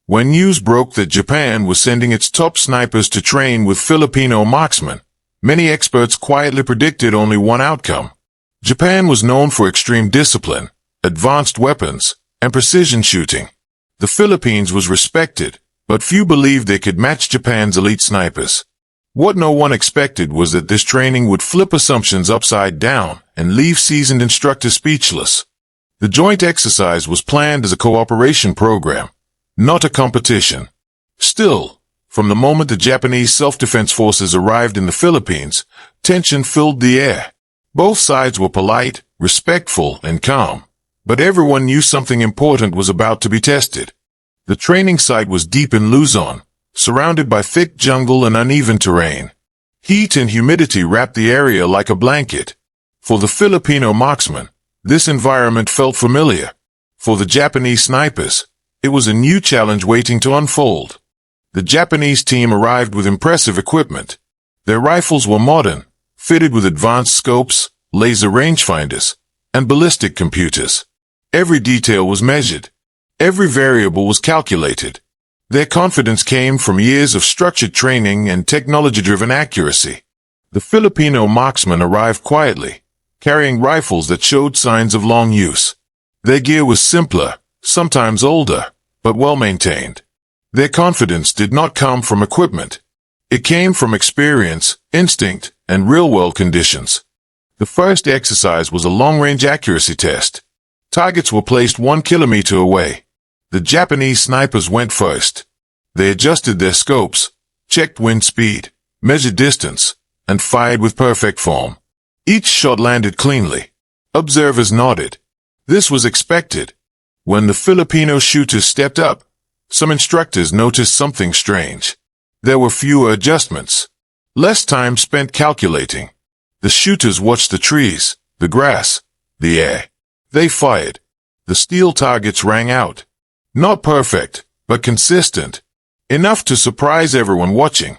When news broke that Japan was sending its top snipers to train with Filipino marksmen, many experts quietly predicted only one outcome. Japan was known for extreme discipline, advanced weapons, and precision shooting. The Philippines was respected, but few believed they could match Japan's elite snipers. What no one expected was that this training would flip assumptions upside down and leave seasoned instructors speechless. The joint exercise was planned as a cooperation program, not a competition. Still, from the moment the Japanese self-defense forces arrived in the Philippines, tension filled the air. Both sides were polite, respectful, and calm, but everyone knew something important was about to be tested. The training site was deep in Luzon, surrounded by thick jungle and uneven terrain. Heat and humidity wrapped the area like a blanket. For the Filipino marksmen, this environment felt familiar. For the Japanese snipers, it was a new challenge waiting to unfold. The Japanese team arrived with impressive equipment. Their rifles were modern, fitted with advanced scopes, laser rangefinders, and ballistic computers. Every detail was measured. Every variable was calculated. Their confidence came from years of structured training and technology-driven accuracy. The Filipino marksmen arrived quietly, carrying rifles that showed signs of long use. Their gear was simpler, sometimes older, but well-maintained. Their confidence did not come from equipment. It came from experience, instinct, and real-world conditions. The first exercise was a long-range accuracy test. Targets were placed 1 kilometer away. The Japanese snipers went first. They adjusted their scopes, checked wind speed, measured distance, and fired with perfect form. Each shot landed cleanly. Observers nodded. This was expected. When the Filipino shooters stepped up, some instructors noticed something strange. There were fewer adjustments. Less time spent calculating. The shooters watched the trees, the grass, the air. They fired. The steel targets rang out. Not perfect, but consistent. Enough to surprise everyone watching.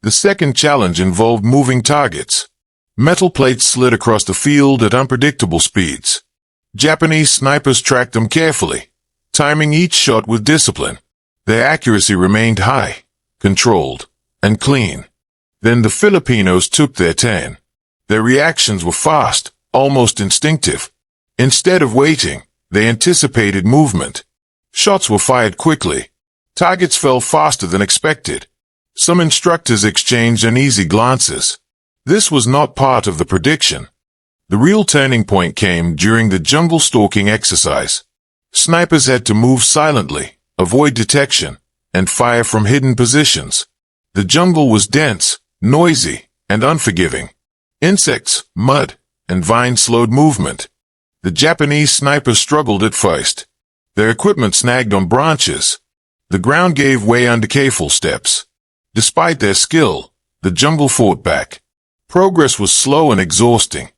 The second challenge involved moving targets. Metal plates slid across the field at unpredictable speeds. Japanese snipers tracked them carefully, timing each shot with discipline. Their accuracy remained high, controlled, and clean. Then the Filipinos took their turn. Their reactions were fast, almost instinctive. Instead of waiting, they anticipated movement. Shots were fired quickly. Targets fell faster than expected. Some instructors exchanged uneasy glances. This was not part of the prediction. The real turning point came during the jungle stalking exercise. Snipers had to move silently, avoid detection, and fire from hidden positions. The jungle was dense, noisy, and unforgiving. Insects, mud, and vines slowed movement. The Japanese snipers struggled at first. Their equipment snagged on branches. The ground gave way under careful steps. Despite their skill, the jungle fought back. Progress was slow and exhausting.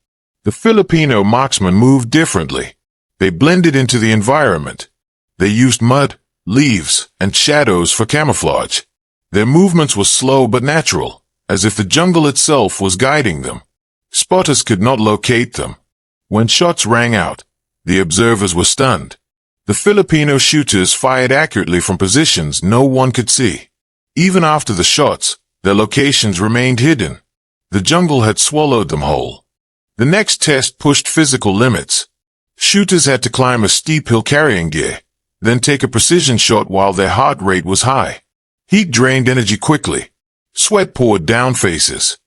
The Filipino marksmen moved differently. They blended into the environment. They used mud, leaves, and shadows for camouflage. Their movements were slow but natural, as if the jungle itself was guiding them. Spotters could not locate them. When shots rang out, the observers were stunned. The Filipino shooters fired accurately from positions no one could see. Even after the shots, their locations remained hidden. The jungle had swallowed them whole. The next test pushed physical limits. Shooters had to climb a steep hill carrying gear, then take a precision shot while their heart rate was high. Heat drained energy quickly. Sweat poured down faces.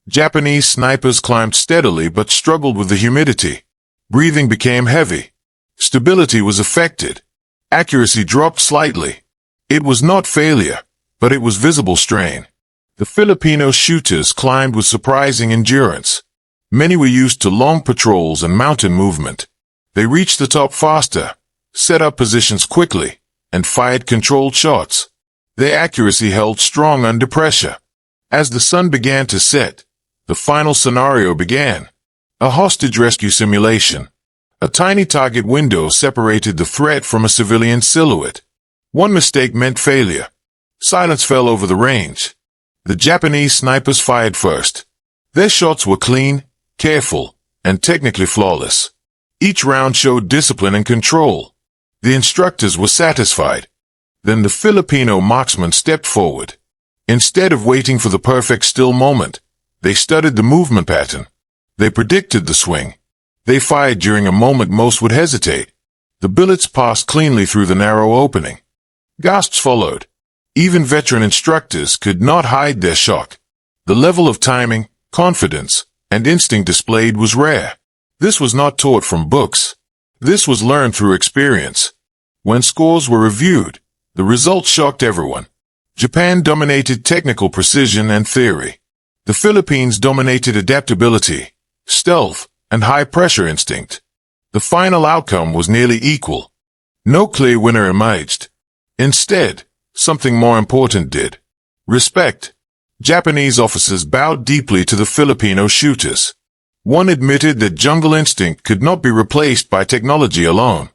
Japanese snipers climbed steadily but struggled with the humidity. Breathing became heavy. Stability was affected. Accuracy dropped slightly. It was not failure, but it was visible strain. The Filipino shooters climbed with surprising endurance. Many were used to long patrols and mountain movement. They reached the top faster, set up positions quickly, and fired controlled shots. Their accuracy held strong under pressure. As the sun began to set, the final scenario began. A hostage rescue simulation. A tiny target window separated the threat from a civilian silhouette. One mistake meant failure. Silence fell over the range. The Japanese snipers fired first. Their shots were clean, careful, and technically flawless. Each round showed discipline and control. The instructors were satisfied. Then the Filipino marksmen stepped forward. Instead of waiting for the perfect still moment, they studied the movement pattern. They predicted the swing. They fired during a moment most would hesitate. The bullets passed cleanly through the narrow opening. Gasps followed. Even veteran instructors could not hide their shock. The level of timing, confidence, and instinct displayed was rare. This was not taught from books. This was learned through experience. When scores were reviewed, the results shocked everyone. Japan dominated technical precision and theory. The Philippines dominated adaptability, stealth, and high-pressure instinct. The final outcome was nearly equal. No clear winner emerged. Instead, something more important did. Respect. Japanese officers bowed deeply to the Filipino shooters. One admitted that jungle instinct could not be replaced by technology alone.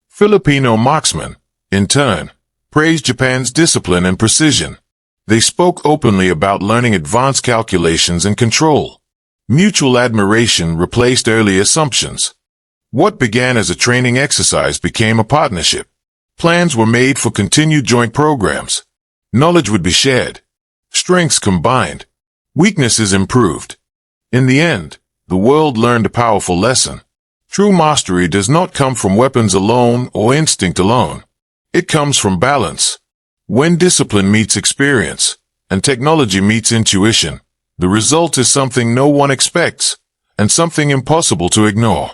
Filipino marksmen, in turn, praised Japan's discipline and precision. They spoke openly about learning advanced calculations and control. Mutual admiration replaced early assumptions. What began as a training exercise became a partnership. Plans were made for continued joint programs. Knowledge would be shared. Strengths combined. Weaknesses improved. In the end, the world learned a powerful lesson. True mastery does not come from weapons alone or instinct alone. It comes from balance. When discipline meets experience, and technology meets intuition, the result is something no one expects, and something impossible to ignore.